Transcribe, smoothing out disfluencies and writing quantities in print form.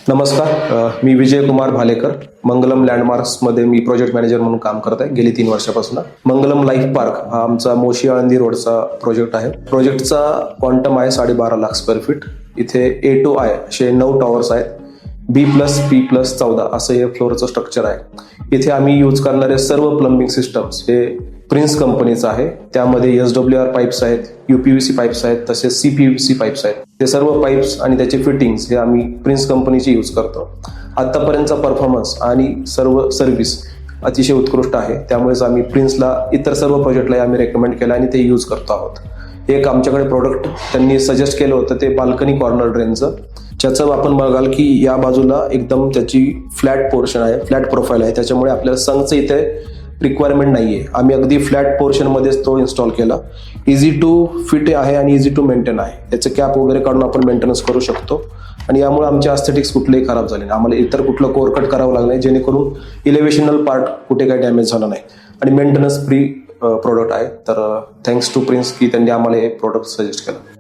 नमस्कार, मी विजय कुमार भालेकर. मंगलम लँडमार्क्समध्ये मी project manager म्हणून काम करत आहे गेली 3 वर्षापासून. मंगलम लाईफ पार्क हा आमचा मोशी आळंदी रोडचा प्रोजेक्ट आहे. प्रोजेक्टचा क्वांटम आहे 12.5 लाख स्क्वेअर फीट. इथे A to I असे 9 टॉवर्स आहेत. B+P+14 असं हे फ्लोअरचं स्ट्रक्चर आहे. इथे आम्ही यूज करणारे सर्व प्लंबिंग सिस्टम्स हे प्रिन्स कंपनीचं आहे. त्यामध्ये SWR पाईप्स आहेत, UPVC पाईप्स आहेत, तसेच CPVC पाईप्स आहेत. ते सर्व पाईप्स आणि त्याचे फिटिंग्स हे आम्ही प्रिन्स कंपनीचे यूज करतो. आतापर्यंतचा परफॉर्मन्स आणि सर्व सर्व्हिस अतिशय उत्कृष्ट आहे. त्यामुळेच आम्ही प्रिन्सला इतर सर्व प्रोजेक्टला आम्ही रेकमेंड केलं आणि ते यूज करतो आहोत. एक आमच्याकडे प्रोडक्ट त्यांनी सजेस्ट केलं होतं ते बाल्कनी कॉर्नर ड्रेनचं, ज्याचं आपण बघाल की या बाजूला एकदम त्याची फ्लॅट पोर्शन आहे, फ्लॅट प्रोफाईल आहे. त्याच्यामुळे आपल्याला संघचं इथे रिक्वायरमेंट नाहीये. आम्ही अगदी फ्लॅट पोर्शन मध्येच तो इन्स्टॉल केला. इझी टू फिट आहे आणि इझी टू मेंटेन आहे. त्याचं कॅप वगैरे काढून आपण मेंटेनन्स करू शकतो आणि यामुळे आमचे अस्थेटिक्स कुठलेही खराब झाले नाही. आम्हाला इतर कुठलं कोरकट करावं लागलं नाही, जेणेकरून इलेव्हेशनल पार्ट कुठे काही डॅमेज झालं नाही आणि मेंटेनन्स फ्री प्रोडक्ट आहे. तर थँक्स टू प्रिन्स की त्यांनी आम्हाला हे प्रोडक्ट सजेस्ट केलं.